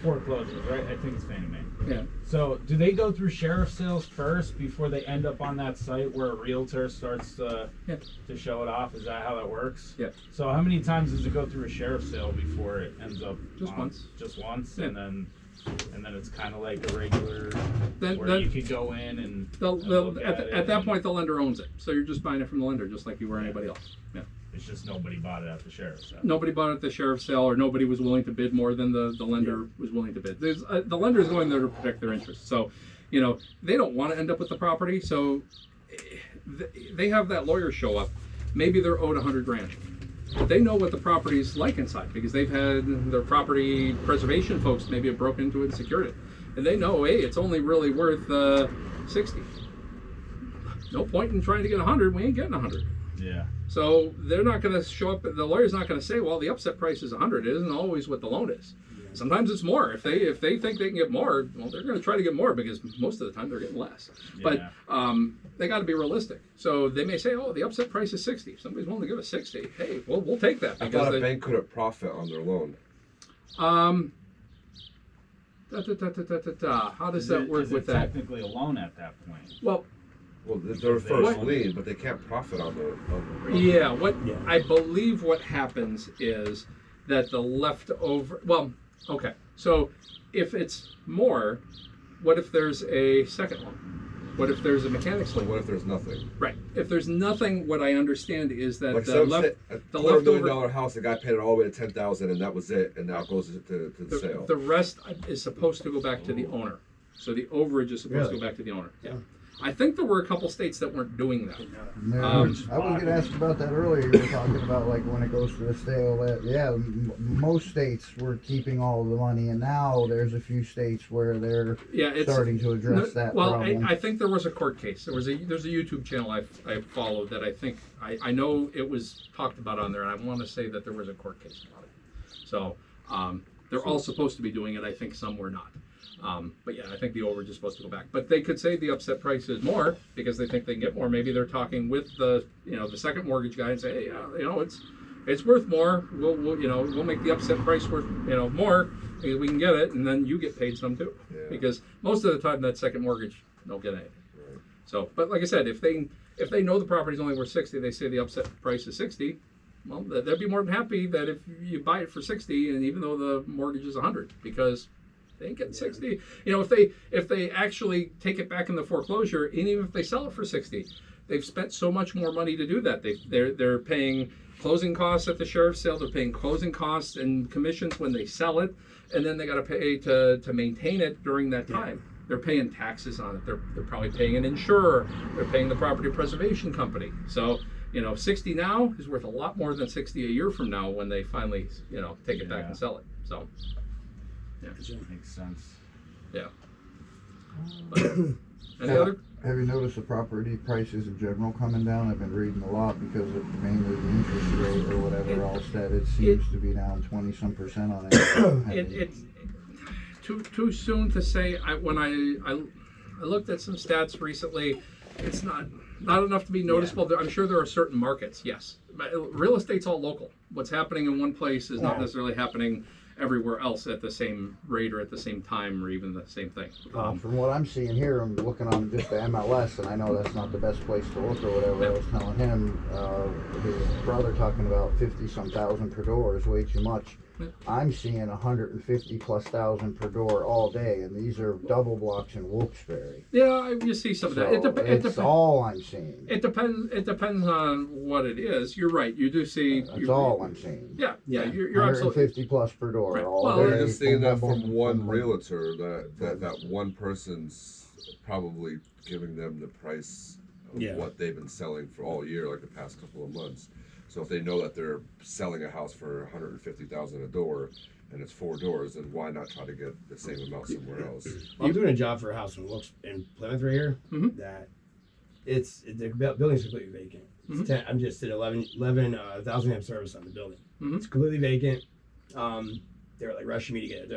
foreclosures, right? I think it's Fannie Mae. Yeah. So do they go through sheriff sales first before they end up on that site where a realtor starts to show it off? Is that how that works? Yeah. So how many times does it go through a sheriff sale before it ends up Just once? Just once, Yeah. and then it's kind of like a regular Then you could go in and at that point the lender owns it, so you're just buying it from the lender, just like you were anybody else. Yeah. It's just nobody bought it at the sheriff's sale. Nobody bought it at the sheriff's sale, or nobody was willing to bid more than the lender was willing to bid. There's the lender is going there to protect their interests. So, you know, they don't want to end up with the property, so they have that lawyer show up. Maybe they're owed $100,000. They know what the property's like inside because they've had their property preservation folks maybe have broken into it and secured it, and they know, hey, it's only really worth 60. No point in trying to get 100. We ain't getting 100. Yeah. So they're not going to show up. The lawyer's not going to say, "Well, the upset price is 100." It isn't always what the loan is. Yeah. Sometimes it's more. If they think they can get more, well, they're going to try to get more because most of the time they're getting less. Yeah. But they got to be realistic. So they may say, "Oh, the upset price is 60." If somebody's willing to give us 60, hey, well, we'll take that. I thought a bank couldn't profit on their loan. How does that work with that? Technically a loan at that point. Well, they're first lien, but they can't profit on the. Yeah, I believe what happens is that the leftover. Well, okay. So if it's more, what if there's a second one? What if there's a mechanics lien? What if there's nothing? Right. If there's nothing, what I understand is that like the $250 million house, the guy paid it all the way to $10,000, and that was it, and now it goes to the sale. The rest is supposed to go back to the owner. So the overage is supposed to go back to the owner. Yeah. I think there were a couple states that weren't doing that. No, I was going to ask about that earlier. You were talking about like when it goes to the sale. That most states were keeping all the money, and now there's a few states where they're starting to address that problem. I think there was a court case. There's a YouTube channel I followed that I think I know it was talked about on there, and I want to say that there was a court case about it. So they're all supposed to be doing it. I think some were not. But yeah, I think the overage is supposed to go back. But they could say the upset price is more because they think they can get more. Maybe they're talking with the second mortgage guy and say, hey, it's worth more. We'll make the upset price worth more. We can get it, and then you get paid some too. Yeah. Because most of the time that second mortgage don't get anything. Right. So, but like I said, if they know the property's only worth 60, they say the upset price is 60. Well, they'd be more than happy that if you buy it for 60, and even though the mortgage is 100, because they ain't getting 60. If they actually take it back in the foreclosure, and even if they sell it for 60, they've spent so much more money to do that. They're paying closing costs at the sheriff's sale. They're paying closing costs and commissions when they sell it, and then they got to pay to maintain it during that time. Yeah. They're paying taxes on it. They're probably paying an insurer. They're paying the property preservation company. So 60 now is worth a lot more than 60 a year from now when they finally take it back and sell it. So. Yeah, makes sense. Yeah. Have you noticed the property prices in general coming down? I've been reading a lot because of mainly the interest rate or whatever else that it seems to be down 20-some% on it. It's too soon to say. When I looked at some stats recently, it's not enough to be noticeable. Yeah. I'm sure there are certain markets. Yes, but real estate's all local. What's happening in one place is not necessarily happening everywhere else at the same rate or at the same time or even the same thing. From what I'm seeing here, I'm looking on just the MLS, and I know that's not the best place to look or whatever. I was telling him, his brother talking about 50-some thousand per door is way too much. I'm seeing 150,000+ per door all day, and these are double blocks in Wilkes-Barre. Yeah, you see some of that. It's all I'm seeing. It depends on what it is. You're right. You do see. That's all I'm seeing. Yeah. You're absolutely 150+ per door all day. They're just seeing that from one realtor. That one person's probably giving them the price of what they've been selling for all year, like the past couple of months. So if they know that they're selling a house for $150,000 a door, and it's 4 doors, then why not try to get the same amount somewhere else? Well, I'm doing a job for a house in Plymouth right here. Mm-hmm. That the building's completely vacant. Mm-hmm. I'm just at 11,000 amp service on the building. Mm-hmm. It's completely vacant. They're like rushing me to get it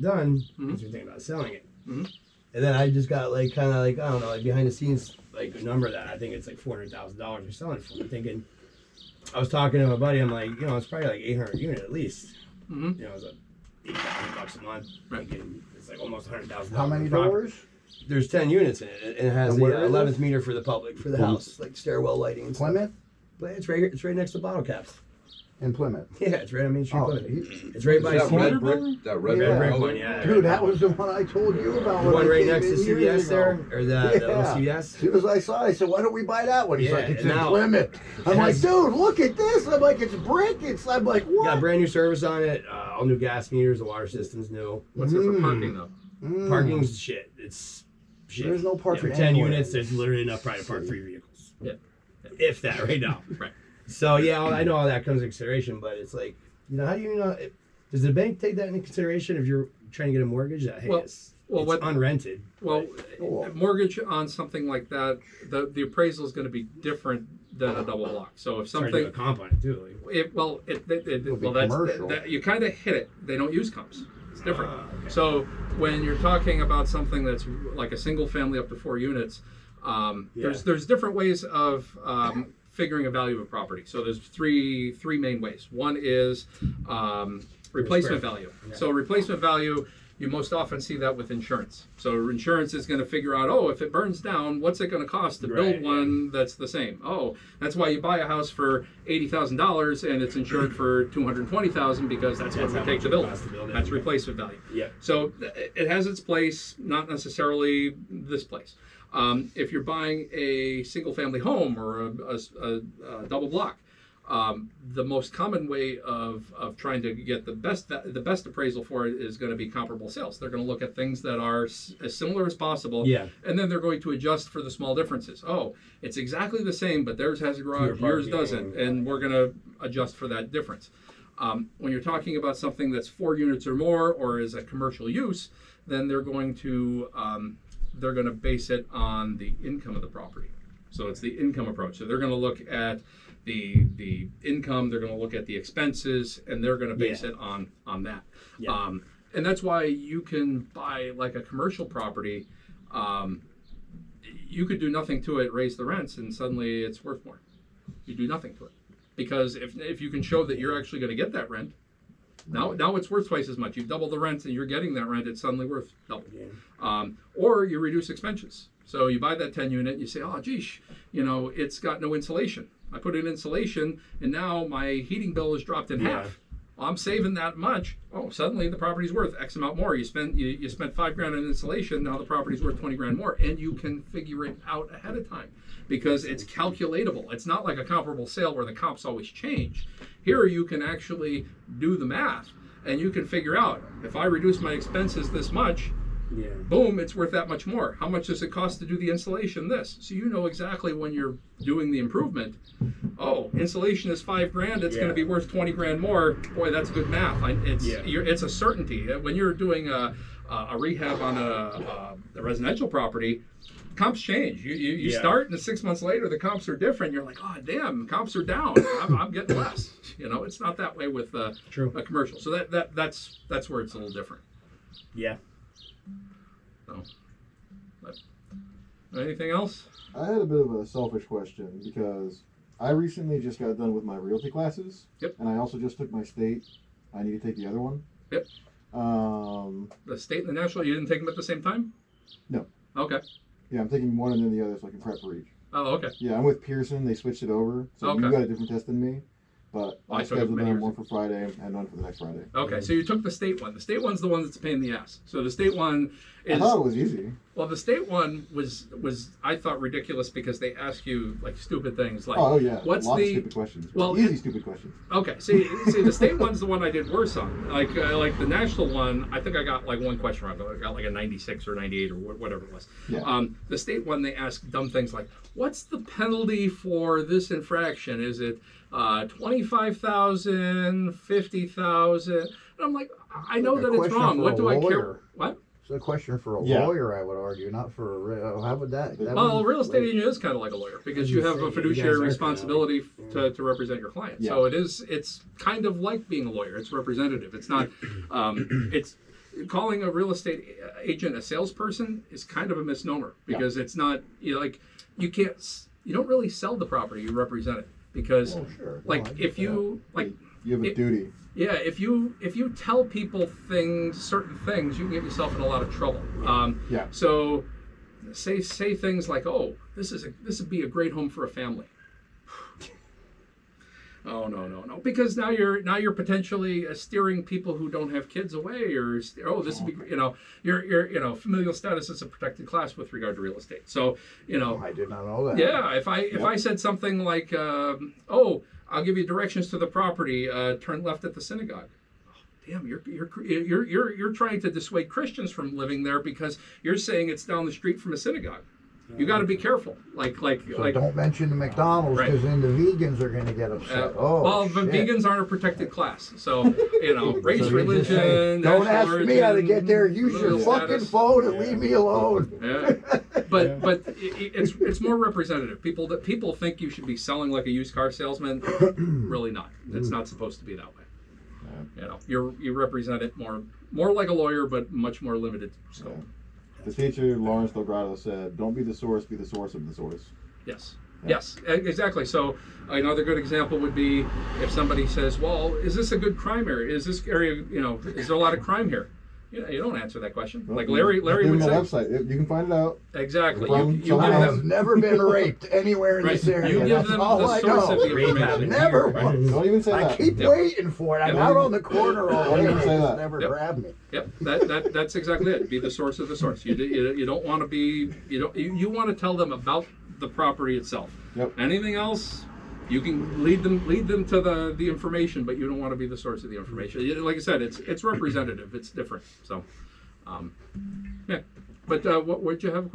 done because we're thinking about selling it. Mm-hmm. And then I just got I don't know, behind the scenes a number that I think it's like $400,000 we're selling it for. I'm thinking. I was talking to my buddy. I'm like, it's probably like 800 unit at least. Mm-hmm. It's a $8,000 a month. Right. It's like almost $100,000. How many doors? There's 10 units in it, and it has And the where is 11th it? meter for the public for the house. It's like stairwell lighting and stuff. Plymouth? But it's right here. It's right next to Bottle Caps. In Plymouth. Yeah, it's right on Main Street. Oh, Plymouth. he- It's right by That CVS. red brick, that red Yeah. brick Red building? one, yeah. Dude, that was the one I told you about. The when one I right came next to in years CVS ago. there, or the little CVS. As soon as I saw it, I said, "Why don't we buy that one?" He's Yeah, like, "It's and in now- Plymouth." I'm it like, has- "Dude, look at this!" I'm like, "It's brick." I'm like, "What?" Got brand new service on it. All new gas meters. The water system's new. What's it for parking though? Parking's shit. It's shit. There's no parking for 10 anywhere. units. There's literally enough probably to park 3 vehicles. Yeah. If that right now. Right. So yeah, I know all that comes into consideration, but it's like, how do you know? Does the bank take that into consideration if you're trying to get a mortgage? That hey, Well- it's what- unrented. Well, Oh. mortgage on something like that, the appraisal is going to be different than a double block. So if It's hard to do something, a comp on it too. Like, It'll be that's commercial. you kind of hit it. They don't use comps. It's different. okay. So when you're talking about something that's like a single family up to 4 units, there's different ways of figuring a value of a property. So there's three main ways. One is replacement value. Yeah. So replacement value, you most often see that with insurance. So insurance is going to figure out, if it burns down, what's it going to cost to build Right, one that's the same? Oh, that's why you buy a house for $80,000 and it's insured for $220,000 because that's what That's we how take much to it build it. costs to build it. That's replacement value. Yeah. So it has its place, not necessarily this place. If you're buying a single family home or a double block, the most common way of trying to get the best appraisal for it is going to be comparable sales. They're going to look at things that are as similar as possible, Yeah. and then they're going to adjust for the small differences. Oh, it's exactly the same, but theirs has a garage, Fewer yours parking. doesn't, and we're going to adjust for that difference. When you're talking about something that's 4 units or more, or is a commercial use, then they're going to base it on the income of the property. So it's the income approach. So they're going to look at the income, they're going to look at the expenses, and they're going to base it on that. Yeah. And that's why you can buy like a commercial property. You could do nothing to it, raise the rents, and suddenly it's worth more. You do nothing to it, because if you can show that you're actually going to get that rent, now it's worth twice as much. You double the rent and you're getting that rent, it's suddenly worth double. Yeah. Or you reduce expenses. So you buy that 10 unit and you say, oh, geez, it's got no insulation. I put in insulation and now my heating bill is dropped in half. Well, I'm saving that much. Oh, suddenly the property's worth X amount more. You spent $5,000 on insulation. Now the property's worth $20,000 more, and you can figure it out ahead of time because it's calculatable. It's not like a comparable sale where the comps always change. Here you can actually do the math, and you can figure out if I reduce my expenses this much, Yeah. boom, it's worth that much more. How much does it cost to do the installation? This. So you know exactly when you're doing the improvement. Oh, installation is $5,000. It's going to be worth $20,000 more. Boy, that's good math. It's a certainty. When you're doing a rehab on a residential property, comps change. You start and 6 months later the comps are different. You're like, oh damn, comps are down. I'm getting less. It's not that way with a commercial. So that's where it's a little different. Yeah. Anything else? I had a bit of a selfish question because I recently just got done with my realty classes. Yep. And I also just took my state. I need to take the other one. Yep. The state and the national, you didn't take them at the same time? No. Okay. Yeah, I'm taking one and then the other so I can prep for each. Oh, okay. Yeah, I'm with Pearson. They switched it over. So Okay. you got a different test than me. But I I took it scheduled many them years one for Friday and one for the next Friday. Okay, so you took the state one. The state one's the one that's a pain in the ass. So the state one I is thought it was easy. well, the state one was I thought ridiculous because they ask you like stupid things like Oh, yeah. what's Lots the of stupid questions. well, Easy stupid questions. Okay, see, the state one's the one I did worse on. Like the national one, I think I got like one question wrong. I got like a 96 or 98 or whatever it was. Yeah. The state one, they ask dumb things like, "What's the penalty for this infraction? Is it 25,000, 50,000?" And I'm like, I know that it's wrong. What do I care? What? It's a question for a Yeah. lawyer, I would argue, not for how would that? Well, a wouldn't- real estate agent is kind of like a lawyer because you have a fiduciary responsibility to represent your client. Yeah. So it's kind of like being a lawyer. It's representative. It's not. It's calling a real estate agent a salesperson is kind of a misnomer because it's not. You can't. You don't really sell the property. You represent it because Oh, sure. No, like I get if you like You have a duty. Yeah, if you tell people certain things, you can get yourself in a lot of trouble. Yeah. So say things like, "Oh, this would be a great home for a family." Oh no! Because now you're potentially steering people who don't have kids away, or this would be your familial status is a protected class with regard to real estate. So I did not know that. yeah, if I said something like, I'll give you directions to the property, turn left at the synagogue. Damn, you're trying to dissuade Christians from living there because you're saying it's down the street from a synagogue. You got to be careful. So don't mention the McDonald's because then the vegans are going to get upset. Well, the vegans aren't a protected class, so race, So you just religion. say, don't ask origin, me how to get there. Use your fucking status. phone and leave me alone. Yeah, but it's more representative. People think you should be selling like a used car salesman. Really not. It's not supposed to be that way. You represent it more like a lawyer, but much more limited scope. Yeah. The teacher, Lawrence Delgado, said, don't be the source, be the source of the source. Yes. Yeah. Yes, exactly. So another good example would be if somebody says, well, is this a good crime area? Is this area, is there a lot of crime here? You don't answer that question. Well, Like Larry give would them say. a website. You can find it out. Exactly. From You give someone I else. them, have never been raped anywhere in right. this area. You give That's them all the I source know. of the information. Never Right. once. Don't even say I that. keep Yep. waiting for it. I'm Yep. out on the corner all Don't day. even say It's that. never Yep. grabbed me. Yep, that's exactly it. Be the source of the source. You don't want to be you want to tell them about the property itself. Yep. Anything else, you can lead them to the information, but you don't want to be the source of the information. Like I said, it's representative. It's different. So, yeah. But would you have a question?